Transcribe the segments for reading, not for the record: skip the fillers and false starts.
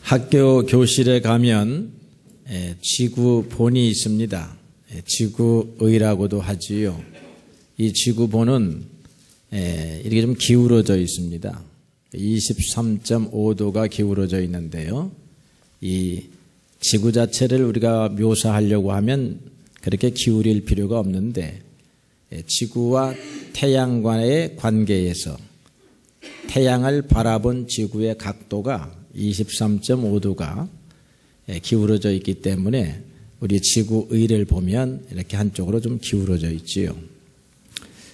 학교 교실에 가면 지구본이 있습니다. 지구의라고도 하지요. 이 지구본은 이렇게 좀 기울어져 있습니다. 23.5도가 기울어져 있는데요. 이 지구 자체를 우리가 묘사하려고 하면 그렇게 기울일 필요가 없는데, 지구와 태양과의 관계에서 태양을 바라본 지구의 각도가 23.5도가 기울어져 있기 때문에 우리 지구의를 보면 이렇게 한쪽으로 좀 기울어져 있지요.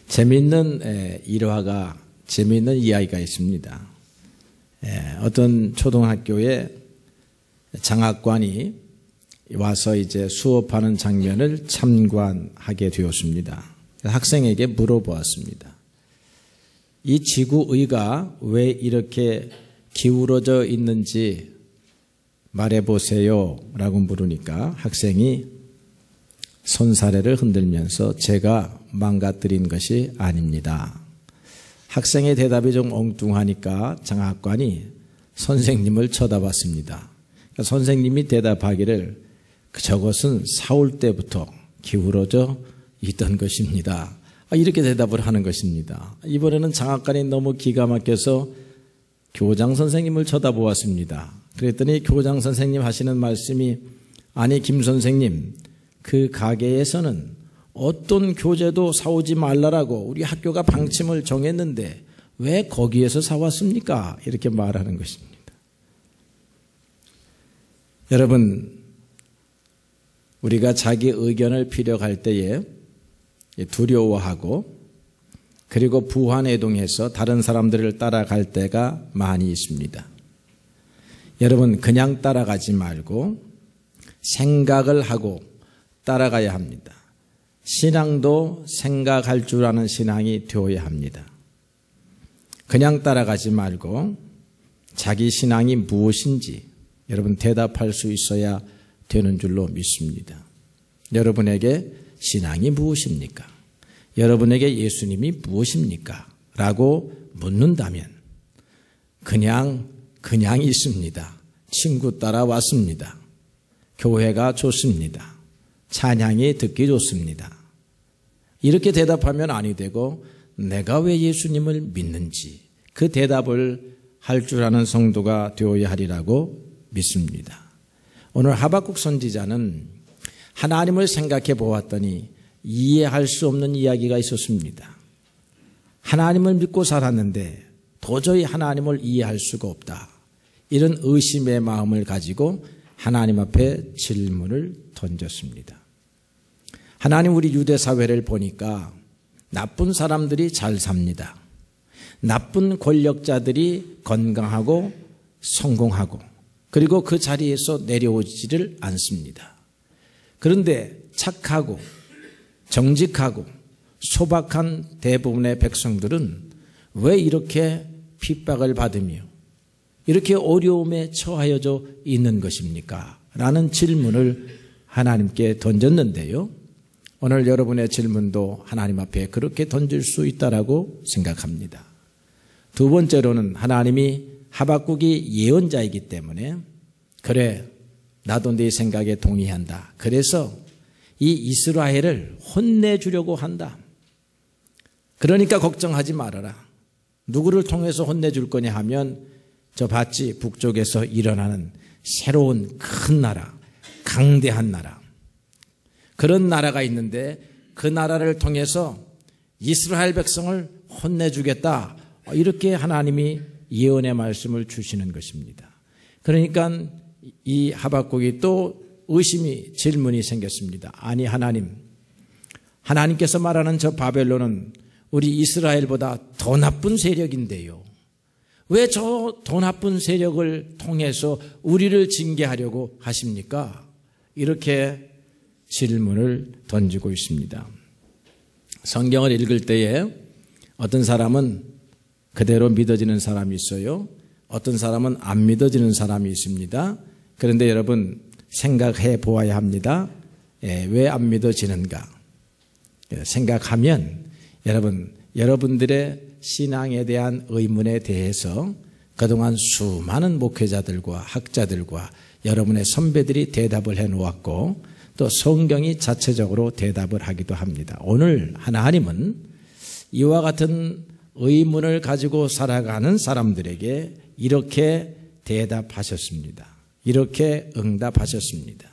재미있는 일화가, 재미있는 이야기가 있습니다. 어떤 초등학교에 장학관이 와서 이제 수업하는 장면을 참관하게 되었습니다. 학생에게 물어보았습니다. 이 지구의가 왜 이렇게 기울어져 있는지 말해보세요 라고 물으니까 학생이 손사래를 흔들면서 제가 망가뜨린 것이 아닙니다. 학생의 대답이 좀 엉뚱하니까 장학관이 선생님을 쳐다봤습니다. 그러니까 선생님이 대답하기를 저것은 사올 때부터 기울어져 있던 것입니다. 이렇게 대답을 하는 것입니다. 이번에는 장학관이 너무 기가 막혀서 교장 선생님을 쳐다보았습니다. 그랬더니 교장 선생님 하시는 말씀이, 아니 김 선생님, 그 가게에서는 어떤 교재도 사오지 말라라고 우리 학교가 방침을 정했는데 왜 거기에서 사왔습니까? 이렇게 말하는 것입니다. 여러분, 우리가 자기 의견을 피력할 때에 두려워하고 그리고 부안해동해서 다른 사람들을 따라갈 때가 많이 있습니다. 여러분, 그냥 따라가지 말고 생각을 하고 따라가야 합니다. 신앙도 생각할 줄 아는 신앙이 되어야 합니다. 그냥 따라가지 말고 자기 신앙이 무엇인지 여러분 대답할 수 있어야 되는 줄로 믿습니다. 여러분에게 신앙이 무엇입니까? 여러분에게 예수님이 무엇입니까? 라고 묻는다면 그냥 있습니다. 친구 따라 왔습니다. 교회가 좋습니다. 찬양이 듣기 좋습니다. 이렇게 대답하면 아니 되고 내가 왜 예수님을 믿는지 그 대답을 할 줄 아는 성도가 되어야 하리라고 믿습니다. 오늘 하박국 선지자는 하나님을 생각해 보았더니 이해할 수 없는 이야기가 있었습니다. 하나님을 믿고 살았는데 도저히 하나님을 이해할 수가 없다. 이런 의심의 마음을 가지고 하나님 앞에 질문을 던졌습니다. 하나님, 우리 유대 사회를 보니까 나쁜 사람들이 잘 삽니다. 나쁜 권력자들이 건강하고 성공하고 그리고 그 자리에서 내려오지를 않습니다. 그런데 착하고 정직하고 소박한 대부분의 백성들은 왜 이렇게 핍박을 받으며 이렇게 어려움에 처하여져 있는 것입니까? 라는 질문을 하나님께 던졌는데요. 오늘 여러분의 질문도 하나님 앞에 그렇게 던질 수 있다라고 생각합니다. 두 번째로는 하나님이 하박국이 예언자이기 때문에 그래, 나도 네 생각에 동의한다. 그래서 이 이스라엘을 혼내주려고 한다. 그러니까 걱정하지 말아라. 누구를 통해서 혼내줄 거냐 하면 저 봤지, 북쪽에서 일어나는 새로운 큰 나라, 강대한 나라, 그런 나라가 있는데 그 나라를 통해서 이스라엘 백성을 혼내주겠다. 이렇게 하나님이 예언의 말씀을 주시는 것입니다. 그러니까 이 하박국이 또 의심이, 질문이 생겼습니다. 아니 하나님께서 말하는 저 바벨론은 우리 이스라엘보다 더 나쁜 세력인데요. 왜 저 더 나쁜 세력을 통해서 우리를 징계하려고 하십니까? 이렇게 질문을 던지고 있습니다. 성경을 읽을 때에 어떤 사람은 그대로 믿어지는 사람이 있어요. 어떤 사람은 안 믿어지는 사람이 있습니다. 그런데 여러분 생각해 보아야 합니다. 왜 안 믿어지는가? 생각하면 여러분들의 신앙에 대한 의문에 대해서 그동안 수많은 목회자들과 학자들과 여러분의 선배들이 대답을 해놓았고 또 성경이 자체적으로 대답을 하기도 합니다. 오늘 하나님은 이와 같은 의문을 가지고 살아가는 사람들에게 이렇게 대답하셨습니다. 이렇게 응답하셨습니다.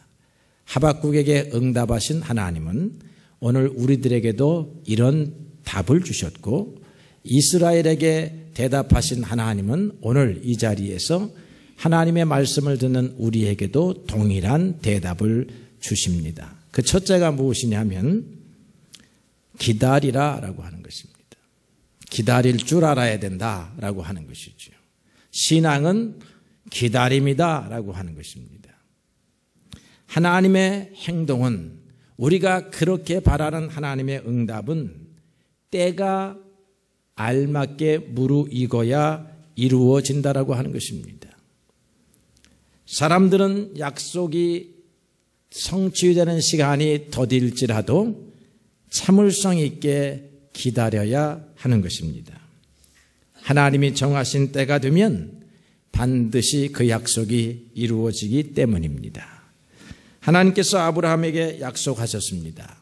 하박국에게 응답하신 하나님은 오늘 우리들에게도 이런 답을 주셨고 이스라엘에게 대답하신 하나님은 오늘 이 자리에서 하나님의 말씀을 듣는 우리에게도 동일한 대답을 주십니다. 그 첫째가 무엇이냐면 기다리라 라고 하는 것입니다. 기다릴 줄 알아야 된다라고 하는 것이죠. 신앙은 기다림이다 라고 하는 것입니다. 하나님의 행동은 우리가 그렇게 바라는 하나님의 응답은 때가 알맞게 무르익어야 이루어진다라고 하는 것입니다. 사람들은 약속이 성취되는 시간이 더딜지라도 참을성 있게 기다려야 하는 것입니다. 하나님이 정하신 때가 되면 반드시 그 약속이 이루어지기 때문입니다. 하나님께서 아브라함에게 약속하셨습니다.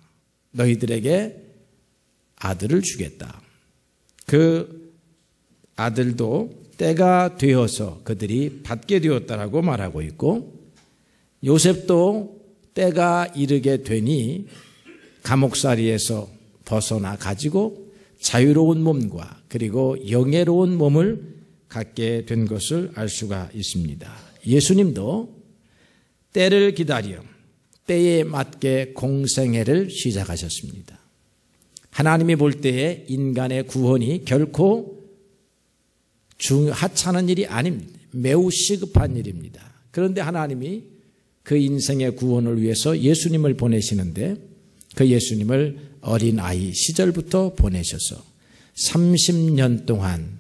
너희들에게 아들을 주겠다. 그 아들도 때가 되어서 그들이 받게 되었다라고 말하고 있고 요셉도 때가 이르게 되니 감옥살이에서 벗어나 가지고 자유로운 몸과 그리고 영예로운 몸을 갖게 된 것을 알 수가 있습니다. 예수님도 때를 기다려 때에 맞게 공생애를 시작하셨습니다. 하나님이 볼 때에 인간의 구원이 결코 하찮은 일이 아닙니다. 매우 시급한 일입니다. 그런데 하나님이 그 인생의 구원을 위해서 예수님을 보내시는데 그 예수님을 어린아이 시절부터 보내셔서 30년 동안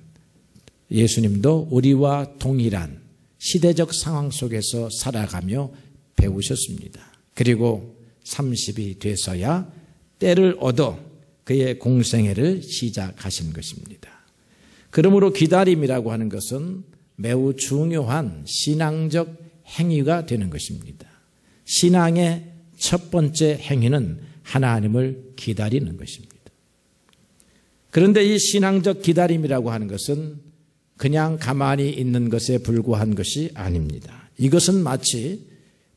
예수님도 우리와 동일한 시대적 상황 속에서 살아가며 배우셨습니다. 그리고 30이 돼서야 때를 얻어 그의 공생애를 시작하신 것입니다. 그러므로 기다림이라고 하는 것은 매우 중요한 신앙적 행위가 되는 것입니다. 신앙의 첫 번째 행위는 하나님을 기다리는 것입니다. 그런데 이 신앙적 기다림이라고 하는 것은 그냥 가만히 있는 것에 불과한 것이 아닙니다. 이것은 마치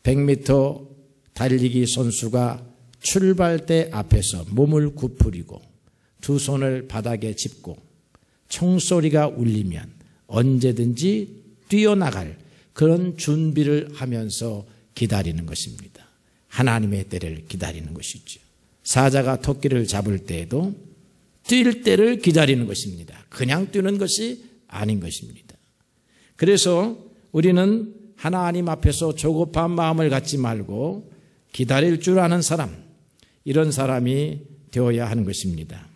100m 달리기 선수가 출발대 앞에서 몸을 구부리고 두 손을 바닥에 짚고 총소리가 울리면 언제든지 뛰어나갈 그런 준비를 하면서 기다리는 것입니다. 하나님의 때를 기다리는 것이죠. 사자가 토끼를 잡을 때에도 뛸 때를 기다리는 것입니다. 그냥 뛰는 것이 아닌 것입니다. 그래서 우리는 하나님 앞에서 조급한 마음을 갖지 말고 기다릴 줄 아는 사람, 이런 사람이 되어야 하는 것입니다.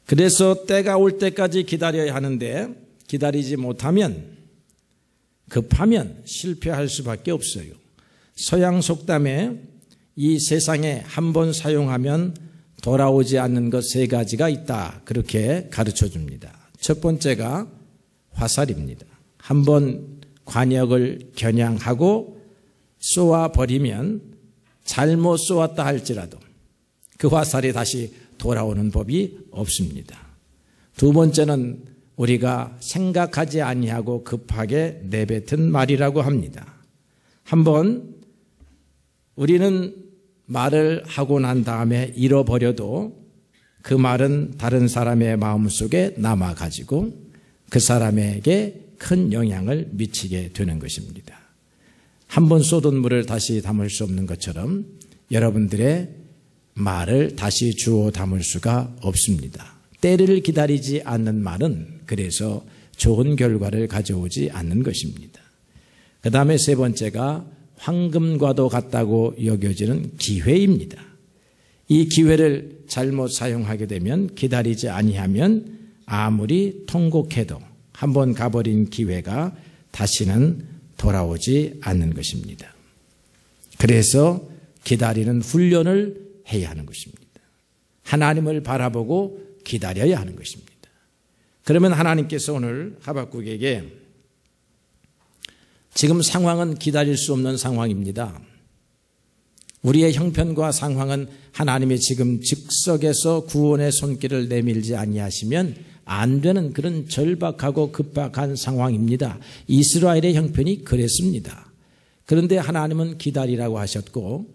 그래서 때가 올 때까지 기다려야 하는데 기다리지 못하면 급하면 실패할 수밖에 없어요. 서양 속담에 이 세상에 한 번 사용하면 돌아오지 않는 것 세 가지가 있다. 그렇게 가르쳐 줍니다. 첫 번째가 화살입니다. 한 번 관역을 겨냥하고 쏘아버리면 잘못 쏘았다 할지라도 그 화살이 다시 돌아오는 법이 없습니다. 두 번째는 우리가 생각하지 아니하고 급하게 내뱉은 말이라고 합니다. 한번 우리는 말을 하고 난 다음에 잃어버려도 그 말은 다른 사람의 마음속에 남아가지고 그 사람에게 큰 영향을 미치게 되는 것입니다. 한번 쏟은 물을 다시 담을 수 없는 것처럼 여러분들의 말을 다시 주워 담을 수가 없습니다. 때를 기다리지 않는 말은 그래서 좋은 결과를 가져오지 않는 것입니다. 그 다음에 세 번째가 황금과도 같다고 여겨지는 기회입니다. 이 기회를 잘못 사용하게 되면 기다리지 아니하면 아무리 통곡해도 한번 가버린 기회가 다시는 돌아오지 않는 것입니다. 그래서 기다리는 훈련을 해야 하는 것입니다. 하나님을 바라보고 기다려야 하는 것입니다. 그러면 하나님께서 오늘 하박국에게 지금 상황은 기다릴 수 없는 상황입니다. 우리의 형편과 상황은 하나님이 지금 즉석에서 구원의 손길을 내밀지 아니하시면 안 되는 그런 절박하고 급박한 상황입니다. 이스라엘의 형편이 그랬습니다. 그런데 하나님은 기다리라고 하셨고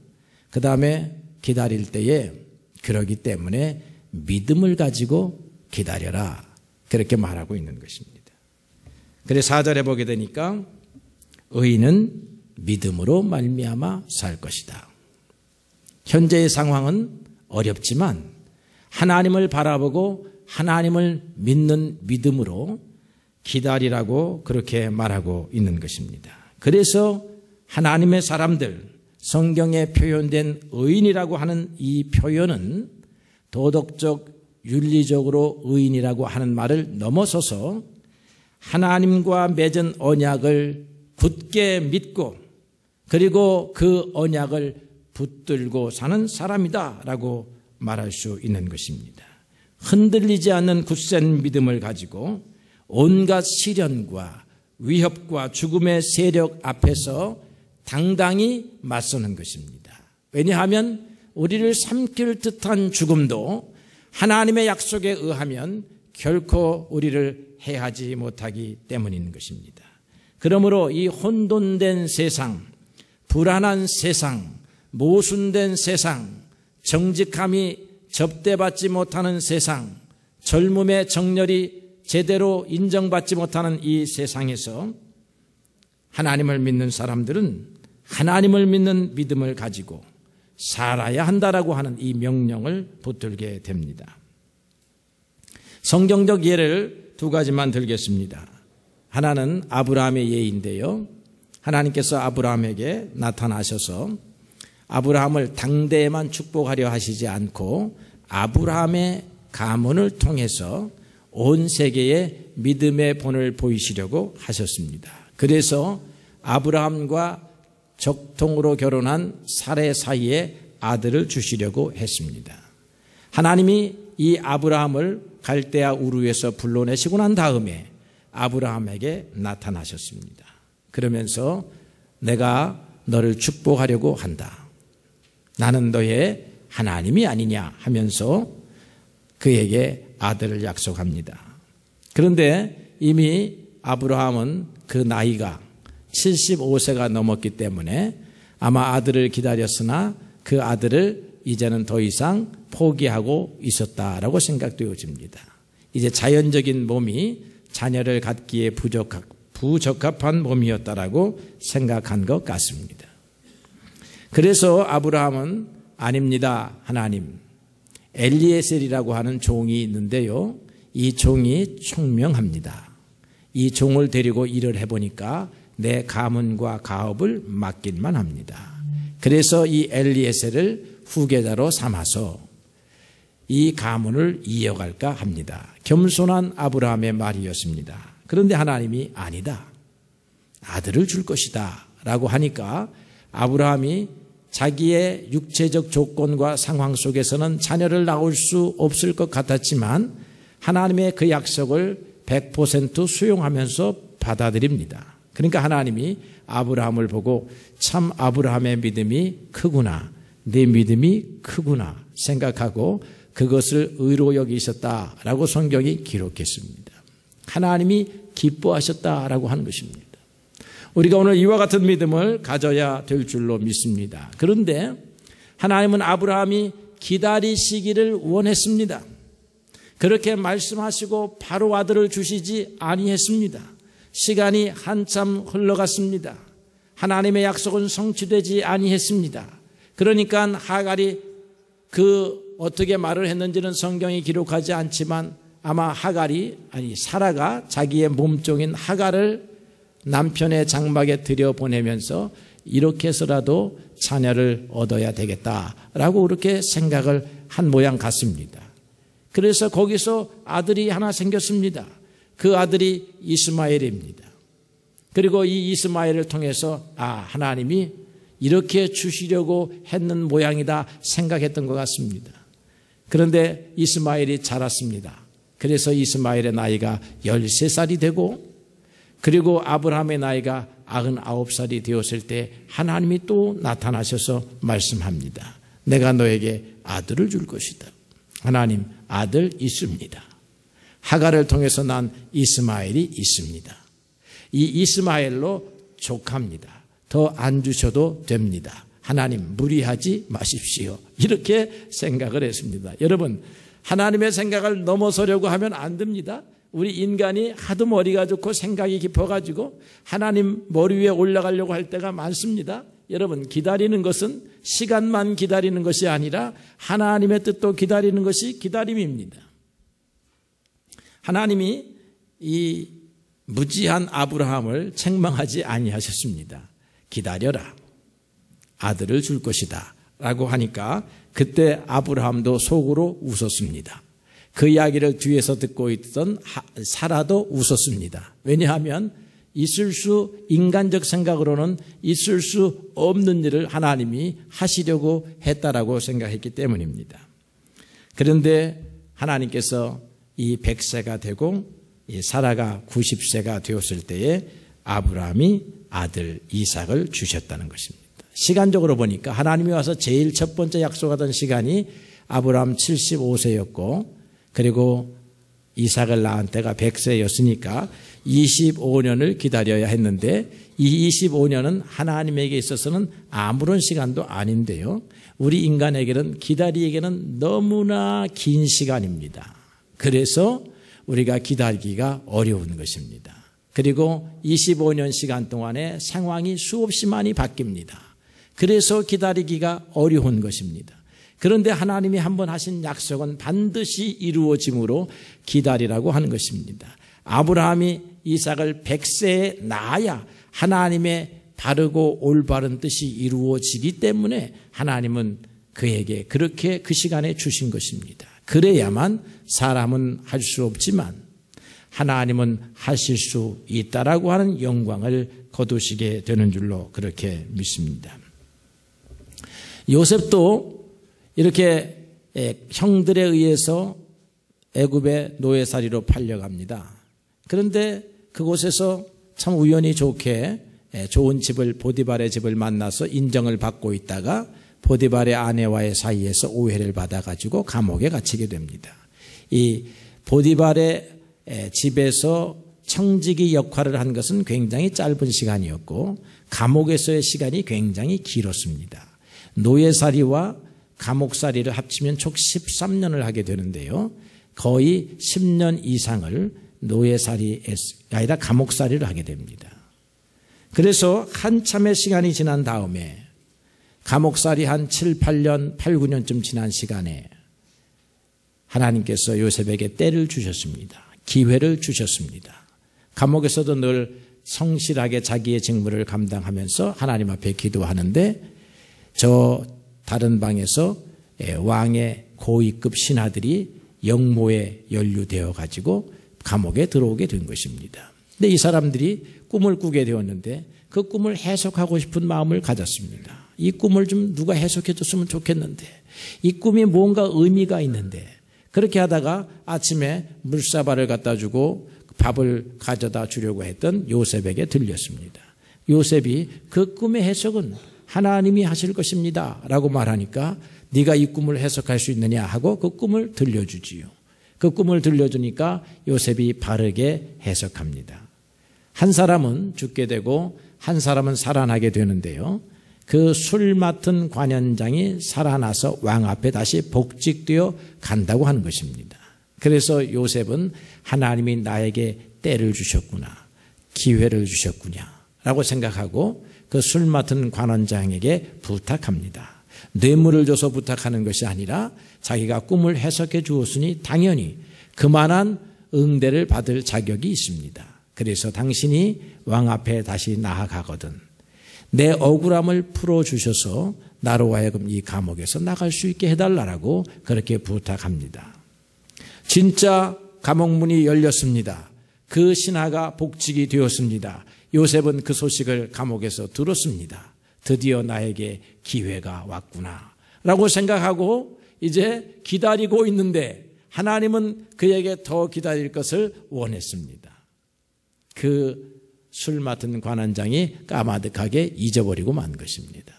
그 다음에 기다릴 때에 그러기 때문에 믿음을 가지고 기다려라 그렇게 말하고 있는 것입니다. 그래서 4절에 보게 되니까 의인은 믿음으로 말미암아 살 것이다. 현재의 상황은 어렵지만 하나님을 바라보고 하나님을 믿는 믿음으로 기다리라고 그렇게 말하고 있는 것입니다. 그래서 하나님의 사람들, 성경에 표현된 의인이라고 하는 이 표현은 도덕적, 윤리적으로 의인이라고 하는 말을 넘어서서 하나님과 맺은 언약을 굳게 믿고 그리고 그 언약을 붙들고 사는 사람이다라고 말할 수 있는 것입니다. 흔들리지 않는 굳센 믿음을 가지고 온갖 시련과 위협과 죽음의 세력 앞에서 당당히 맞서는 것입니다. 왜냐하면 우리를 삼킬 듯한 죽음도 하나님의 약속에 의하면 결코 우리를 해하지 못하기 때문인 것입니다. 그러므로 이 혼돈된 세상, 불안한 세상, 모순된 세상, 정직함이 접대받지 못하는 세상, 젊음의 정렬이 제대로 인정받지 못하는 이 세상에서 하나님을 믿는 사람들은 하나님을 믿는 믿음을 가지고 살아야 한다라고 하는 이 명령을 붙들게 됩니다. 성경적 예를 두 가지만 들겠습니다. 하나는 아브라함의 예인데요. 하나님께서 아브라함에게 나타나셔서 아브라함을 당대에만 축복하려 하시지 않고 아브라함의 가문을 통해서 온 세계에 믿음의 본을 보이시려고 하셨습니다. 그래서 아브라함과 적통으로 결혼한 사레 사이에 아들을 주시려고 했습니다. 하나님이 이 아브라함을 갈대아 우르에서 불러내시고 난 다음에 아브라함에게 나타나셨습니다. 그러면서 내가 너를 축복하려고 한다. 나는 너의 하나님이 아니냐 하면서 그에게 아들을 약속합니다. 그런데 이미 아브라함은 그 나이가 75세가 넘었기 때문에 아마 아들을 기다렸으나 그 아들을 이제는 더 이상 포기하고 있었다라고 생각되어집니다. 이제 자연적인 몸이 자녀를 갖기에 부적합한 몸이었다라고 생각한 것 같습니다. 그래서 아브라함은 아닙니다, 하나님. 엘리에셀이라고 하는 종이 있는데요. 이 종이 총명합니다. 이 종을 데리고 일을 해보니까 내 가문과 가업을 맡길만 합니다. 그래서 이 엘리에셀을 후계자로 삼아서 이 가문을 이어갈까 합니다. 겸손한 아브라함의 말이었습니다. 그런데 하나님이 아니다. 아들을 줄 것이다 라고 하니까 아브라함이 자기의 육체적 조건과 상황 속에서는 자녀를 낳을 수 없을 것 같았지만 하나님의 그 약속을 100% 수용하면서 받아들입니다. 그러니까 하나님이 아브라함을 보고 참 아브라함의 믿음이 크구나, 내 믿음이 크구나 생각하고 그것을 의로 여기셨다라고 성경이 기록했습니다. 하나님이 기뻐하셨다라고 하는 것입니다. 우리가 오늘 이와 같은 믿음을 가져야 될 줄로 믿습니다. 그런데 하나님은 아브라함이 기다리시기를 원했습니다. 그렇게 말씀하시고 바로 아들을 주시지 아니했습니다. 시간이 한참 흘러갔습니다. 하나님의 약속은 성취되지 아니했습니다. 그러니까 하갈이 어떻게 말을 했는지는 성경이 기록하지 않지만 아마 사라가 자기의 몸종인 하갈을 남편의 장막에 들여보내면서 이렇게 해서라도 자녀를 얻어야 되겠다라고 그렇게 생각을 한 모양 같습니다. 그래서 거기서 아들이 하나 생겼습니다. 그 아들이 이스마엘입니다. 그리고 이 이스마엘을 통해서 하나님이 이렇게 주시려고 했는 모양이다 생각했던 것 같습니다. 그런데 이스마엘이 자랐습니다. 그래서 이스마엘의 나이가 13살이 되고 그리고 아브라함의 나이가 99살이 되었을 때 하나님이 또 나타나셔서 말씀합니다. 내가 너에게 아들을 줄 것이다. 하나님 아들 있습니다. 하갈을 통해서 난 이스마엘이 있습니다. 이 이스마엘로 족합니다. 더 안 주셔도 됩니다. 하나님 무리하지 마십시오. 이렇게 생각을 했습니다. 여러분, 하나님의 생각을 넘어서려고 하면 안 됩니다. 우리 인간이 하도 머리가 좋고 생각이 깊어가지고 하나님 머리 위에 올라가려고 할 때가 많습니다. 여러분, 기다리는 것은 시간만 기다리는 것이 아니라 하나님의 뜻도 기다리는 것이 기다림입니다. 하나님이 이 무지한 아브라함을 책망하지 아니하셨습니다. 기다려라. 아들을 줄 것이다. 라고 하니까 그때 아브라함도 속으로 웃었습니다. 그 이야기를 뒤에서 듣고 있던 사라도 웃었습니다. 왜냐하면 인간적 생각으로는 있을 수 없는 일을 하나님이 하시려고 했다라고 생각했기 때문입니다. 그런데 하나님께서 이 100세가 되고 이 사라가 90세가 되었을 때에 아브라함이 아들 이삭을 주셨다는 것입니다. 시간적으로 보니까 하나님이 와서 제일 첫 번째 약속하던 시간이 아브라함 75세였고 그리고 이삭을 낳은 때가 100세였으니까 25년을 기다려야 했는데 이 25년은 하나님에게 있어서는 아무런 시간도 아닌데요. 우리 인간에게는 기다리기에는 너무나 긴 시간입니다. 그래서 우리가 기다리기가 어려운 것입니다. 그리고 25년 시간 동안에 상황이 수없이 많이 바뀝니다. 그래서 기다리기가 어려운 것입니다. 그런데 하나님이 한번 하신 약속은 반드시 이루어짐으로 기다리라고 하는 것입니다. 아브라함이 이삭을 100세에 낳아야 하나님의 바르고 올바른 뜻이 이루어지기 때문에 하나님은 그에게 그렇게 그 시간에 주신 것입니다. 그래야만 사람은 할 수 없지만 하나님은 하실 수 있다라고 하는 영광을 거두시게 되는 줄로 그렇게 믿습니다. 요셉도 이렇게 형들에 의해서 애굽의 노예살이로 팔려갑니다. 그런데 그곳에서 참 우연히 좋게 좋은 집을 보디발의 집을 만나서 인정을 받고 있다가 보디발의 아내와의 사이에서 오해를 받아가지고 감옥에 갇히게 됩니다. 이 보디발의 집에서 청지기 역할을 한 것은 굉장히 짧은 시간이었고 감옥에서의 시간이 굉장히 길었습니다. 노예살이와 감옥살이를 합치면 총 13년을 하게 되는데요. 거의 10년 이상을 노예살이가 아니라 감옥살이를 하게 됩니다. 그래서 한참의 시간이 지난 다음에 감옥살이 한 7, 8년, 8, 9년쯤 지난 시간에 하나님께서 요셉에게 때를 주셨습니다. 기회를 주셨습니다. 감옥에서도 늘 성실하게 자기의 직무를 감당하면서 하나님 앞에 기도하는데 저 다른 방에서 왕의 고위급 신하들이 영모에 연루되어 가지고 감옥에 들어오게 된 것입니다. 근데 이 사람들이 꿈을 꾸게 되었는데 그 꿈을 해석하고 싶은 마음을 가졌습니다. 이 꿈을 좀 누가 해석해 줬으면 좋겠는데 이 꿈이 뭔가 의미가 있는데 그렇게 하다가 아침에 물사발을 갖다 주고 밥을 가져다 주려고 했던 요셉에게 들렸습니다. 요셉이 그 꿈의 해석은 하나님이 하실 것입니다 라고 말하니까 네가 이 꿈을 해석할 수 있느냐 하고 그 꿈을 들려주지요. 그 꿈을 들려주니까 요셉이 바르게 해석합니다. 한 사람은 죽게 되고 한 사람은 살아나게 되는데요. 그 술 맡은 관연장이 살아나서 왕 앞에 다시 복직되어 간다고 하는 것입니다. 그래서 요셉은 하나님이 나에게 때를 주셨구나, 기회를 주셨구나 라고 생각하고 그 술 맡은 관원장에게 부탁합니다. 뇌물을 줘서 부탁하는 것이 아니라 자기가 꿈을 해석해 주었으니 당연히 그만한 응대를 받을 자격이 있습니다. 그래서 당신이 왕 앞에 다시 나아가거든 내 억울함을 풀어주셔서 나로 하여금 이 감옥에서 나갈 수 있게 해달라고 그렇게 부탁합니다. 진짜 감옥문이 열렸습니다. 그 신하가 복직이 되었습니다. 요셉은 그 소식을 감옥에서 들었습니다. 드디어 나에게 기회가 왔구나 라고 생각하고 이제 기다리고 있는데 하나님은 그에게 더 기다릴 것을 원했습니다. 그 술 맡은 관원장이 까마득하게 잊어버리고 만 것입니다.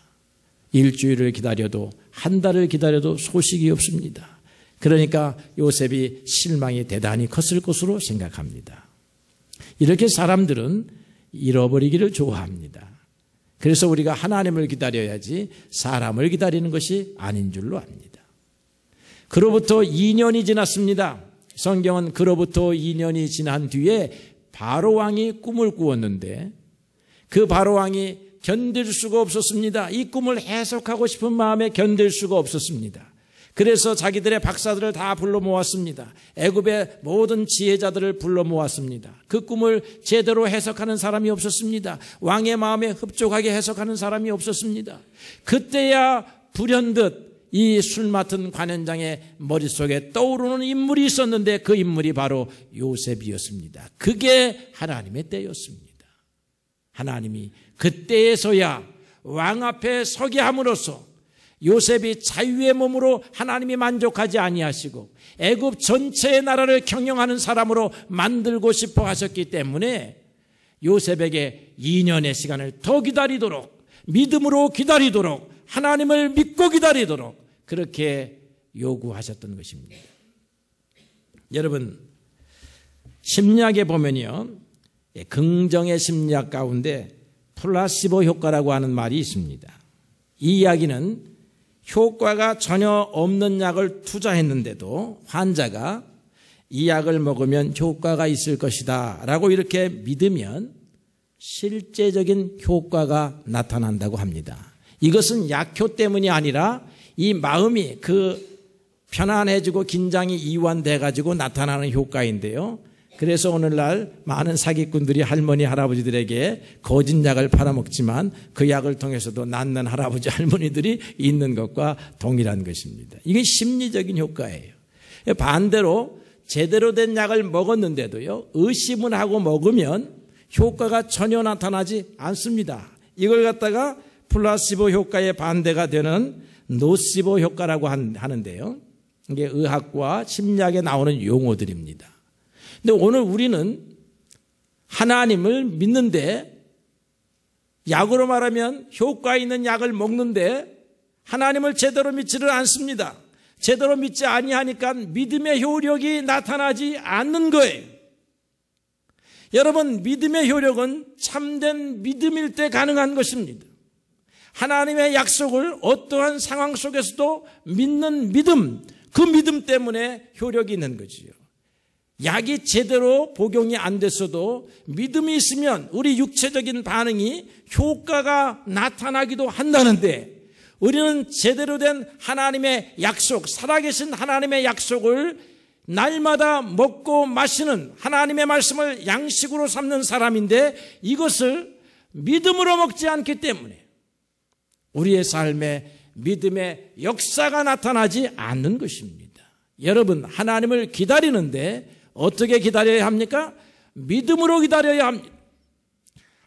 일주일을 기다려도 한 달을 기다려도 소식이 없습니다. 그러니까 요셉이 실망이 대단히 컸을 것으로 생각합니다. 이렇게 사람들은 잃어버리기를 좋아합니다. 그래서 우리가 하나님을 기다려야지 사람을 기다리는 것이 아닌 줄로 압니다. 그로부터 2년이 지났습니다. 성경은 그로부터 2년이 지난 뒤에 바로왕이 꿈을 꾸었는데 그 바로왕이 견딜 수가 없었습니다. 이 꿈을 해석하고 싶은 마음에 견딜 수가 없었습니다. 그래서 자기들의 박사들을 다 불러 모았습니다. 애굽의 모든 지혜자들을 불러 모았습니다. 그 꿈을 제대로 해석하는 사람이 없었습니다. 왕의 마음에 흡족하게 해석하는 사람이 없었습니다. 그때야 불현듯 이 술 맡은 관원장의 머릿속에 떠오르는 인물이 있었는데 그 인물이 바로 요셉이었습니다. 그게 하나님의 때였습니다. 하나님이 그때에서야 왕 앞에 서게 함으로써 요셉이 자유의 몸으로 하나님이 만족하지 아니하시고 애굽 전체의 나라를 경영하는 사람으로 만들고 싶어 하셨기 때문에 요셉에게 2년의 시간을 더 기다리도록, 믿음으로 기다리도록, 하나님을 믿고 기다리도록 그렇게 요구하셨던 것입니다. 여러분, 심리학에 보면요, 긍정의 심리학 가운데 플라시보 효과라고 하는 말이 있습니다. 이 이야기는 효과가 전혀 없는 약을 투자했는데도 환자가 이 약을 먹으면 효과가 있을 것이다 라고 이렇게 믿으면 실제적인 효과가 나타난다고 합니다. 이것은 약효 때문이 아니라 이 마음이 편안해지고 긴장이 이완돼 가지고 나타나는 효과인데요. 그래서 오늘날 많은 사기꾼들이 할머니 할아버지들에게 거짓 약을 팔아먹지만 그 약을 통해서도 낫는 할아버지 할머니들이 있는 것과 동일한 것입니다. 이게 심리적인 효과예요. 반대로 제대로 된 약을 먹었는데도요, 의심을 하고 먹으면 효과가 전혀 나타나지 않습니다. 이걸 갖다가 플라시보 효과의 반대가 되는 노시보 효과라고 하는데요. 이게 의학과 심리학에 나오는 용어들입니다. 근데 오늘 우리는 하나님을 믿는데, 약으로 말하면 효과 있는 약을 먹는데 하나님을 제대로 믿지를 않습니다. 제대로 믿지 아니하니까 믿음의 효력이 나타나지 않는 거예요. 여러분, 믿음의 효력은 참된 믿음일 때 가능한 것입니다. 하나님의 약속을 어떠한 상황 속에서도 믿는 믿음, 그 믿음 때문에 효력이 있는 거지요. 약이 제대로 복용이 안 됐어도 믿음이 있으면 우리 육체적인 반응이 효과가 나타나기도 한다는데, 우리는 제대로 된 하나님의 약속, 살아계신 하나님의 약속을 날마다 먹고 마시는, 하나님의 말씀을 양식으로 삼는 사람인데 이것을 믿음으로 먹지 않기 때문에 우리의 삶에 믿음의 역사가 나타나지 않는 것입니다. 여러분, 하나님을 기다리는데 어떻게 기다려야 합니까? 믿음으로 기다려야 합니다.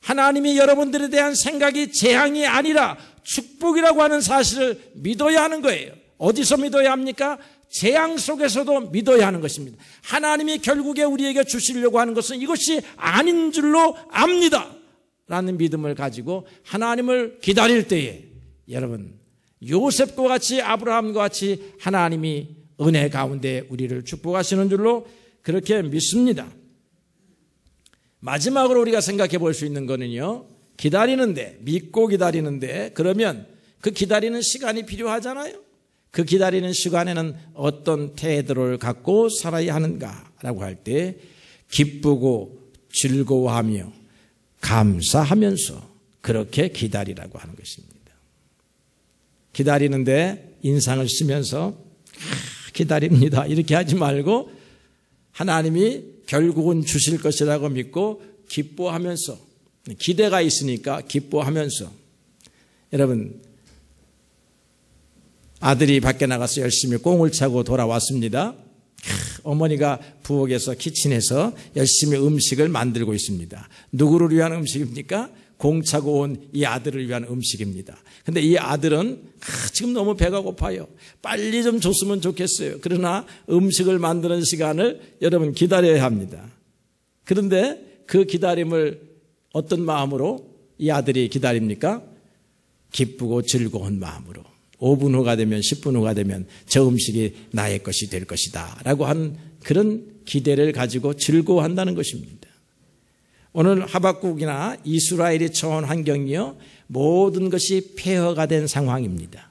하나님이 여러분들에 대한 생각이 재앙이 아니라 축복이라고 하는 사실을 믿어야 하는 거예요. 어디서 믿어야 합니까? 재앙 속에서도 믿어야 하는 것입니다. 하나님이 결국에 우리에게 주시려고 하는 것은 이것이 아닌 줄로 압니다 라는 믿음을 가지고 하나님을 기다릴 때에 여러분, 요셉과 같이, 아브라함과 같이 하나님이 은혜 가운데 우리를 축복하시는 줄로 그렇게 믿습니다. 마지막으로 우리가 생각해 볼 수 있는 거는요, 기다리는데, 믿고 기다리는데, 그러면 그 기다리는 시간이 필요하잖아요. 그 기다리는 시간에는 어떤 태도를 갖고 살아야 하는가라고 할 때 기쁘고 즐거워하며 감사하면서 그렇게 기다리라고 하는 것입니다. 기다리는데 인상을 쓰면서 기다립니다 이렇게 하지 말고 하나님이 결국은 주실 것이라고 믿고 기뻐하면서, 기대가 있으니까 기뻐하면서. 여러분, 아들이 밖에 나가서 열심히 꽁을 차고 돌아왔습니다. 어머니가 부엌에서 키친에서 열심히 음식을 만들고 있습니다. 누구를 위한 음식입니까? 공차고 온 이 아들을 위한 음식입니다. 근데 이 아들은 지금 너무 배가 고파요. 빨리 좀 줬으면 좋겠어요. 그러나 음식을 만드는 시간을 여러분 기다려야 합니다. 그런데 그 기다림을 어떤 마음으로 이 아들이 기다립니까? 기쁘고 즐거운 마음으로. 5분 후가 되면 10분 후가 되면 저 음식이 나의 것이 될 것이다 라고 한 그런 기대를 가지고 즐거워한다는 것입니다. 오늘 하박국이나 이스라엘이 처한 환경이요 모든 것이 폐허가 된 상황입니다.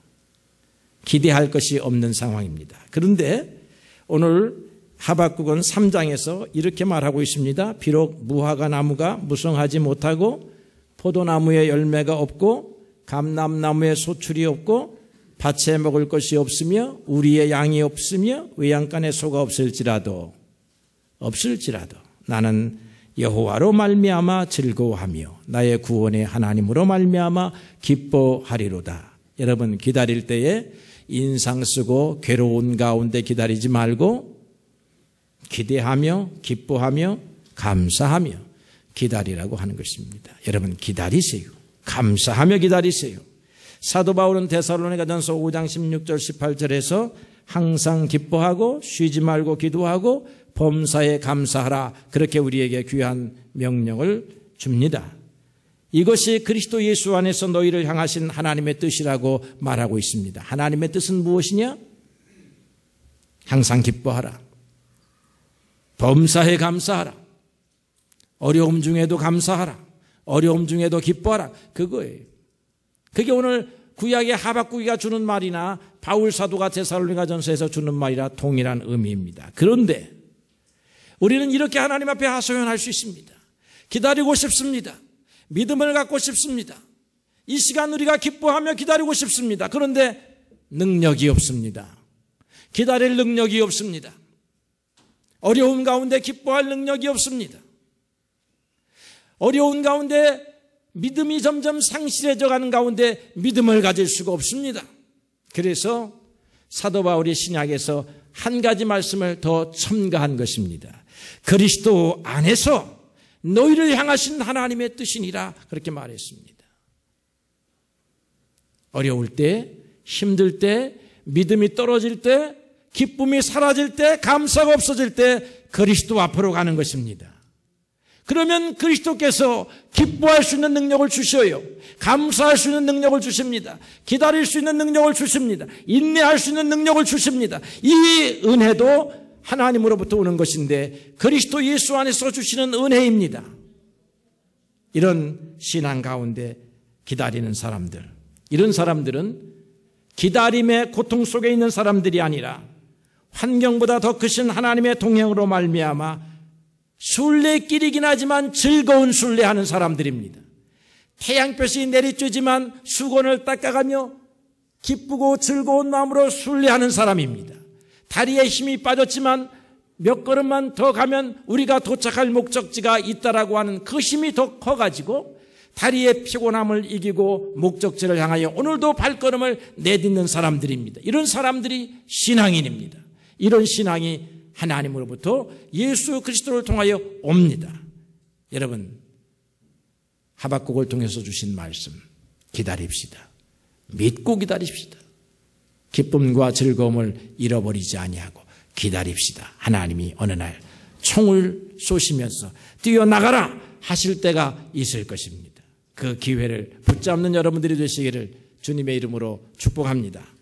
기대할 것이 없는 상황입니다. 그런데 오늘 하박국은 3장에서 이렇게 말하고 있습니다. 비록 무화과 나무가 무성하지 못하고 포도나무에 열매가 없고 감람나무에 소출이 없고 밭에 먹을 것이 없으며 우리의 양이 없으며 외양간에 소가 없을지라도 나는 여호와로 말미암아 즐거워하며 나의 구원의 하나님으로 말미암아 기뻐하리로다. 여러분 기다릴 때에 인상 쓰고 괴로운 가운데 기다리지 말고 기대하며 기뻐하며 감사하며 기다리라고 하는 것입니다. 여러분 기다리세요. 감사하며 기다리세요. 사도 바울은 데살로니가전서 5장 16절 18절에서 항상 기뻐하고 쉬지 말고 기도하고 범사에 감사하라 그렇게 우리에게 귀한 명령을 줍니다. 이것이 그리스도 예수 안에서 너희를 향하신 하나님의 뜻이라고 말하고 있습니다. 하나님의 뜻은 무엇이냐? 항상 기뻐하라. 범사에 감사하라. 어려움 중에도 감사하라. 어려움 중에도 기뻐하라. 그거예요. 그게 오늘 구약의 하박국이가 주는 말이나 바울 사도가 데살로니가전서에서 주는 말이라 동일한 의미입니다. 그런데 우리는 이렇게 하나님 앞에 하소연할 수 있습니다. 기다리고 싶습니다. 믿음을 갖고 싶습니다. 이 시간 우리가 기뻐하며 기다리고 싶습니다. 그런데 능력이 없습니다. 기다릴 능력이 없습니다. 어려움 가운데 기뻐할 능력이 없습니다. 어려운 가운데 믿음이 점점 상실해져 가는 가운데 믿음을 가질 수가 없습니다. 그래서 사도 바울이 신약에서 한 가지 말씀을 더 첨가한 것입니다. 그리스도 안에서 너희를 향하신 하나님의 뜻이니라 그렇게 말했습니다. 어려울 때, 힘들 때, 믿음이 떨어질 때, 기쁨이 사라질 때, 감사가 없어질 때 그리스도 앞으로 가는 것입니다. 그러면 그리스도께서 기뻐할 수 있는 능력을 주셔요. 감사할 수 있는 능력을 주십니다. 기다릴 수 있는 능력을 주십니다. 인내할 수 있는 능력을 주십니다. 이 은혜도 하나님으로부터 오는 것인데 그리스도 예수 안에서 주시는 은혜입니다. 이런 신앙 가운데 기다리는 사람들, 이런 사람들은 기다림의 고통 속에 있는 사람들이 아니라 환경보다 더 크신 하나님의 동행으로 말미암아 순례길이긴 하지만 즐거운 순례하는 사람들입니다. 태양볕이 내리쬐지만 수건을 닦아가며 기쁘고 즐거운 마음으로 순례하는 사람입니다. 다리에 힘이 빠졌지만 몇 걸음만 더 가면 우리가 도착할 목적지가 있다라고 하는 그 힘이 더 커가지고 다리의 피곤함을 이기고 목적지를 향하여 오늘도 발걸음을 내딛는 사람들입니다. 이런 사람들이 신앙인입니다. 이런 신앙이 하나님으로부터 예수 그리스도를 통하여 옵니다. 여러분 하박국을 통해서 주신 말씀 기다립시다. 믿고 기다립시다. 기쁨과 즐거움을 잃어버리지 아니하고 기다립시다. 하나님이 어느 날 총을 쏘시면서 뛰어나가라 하실 때가 있을 것입니다. 그 기회를 붙잡는 여러분들이 되시기를 주님의 이름으로 축복합니다.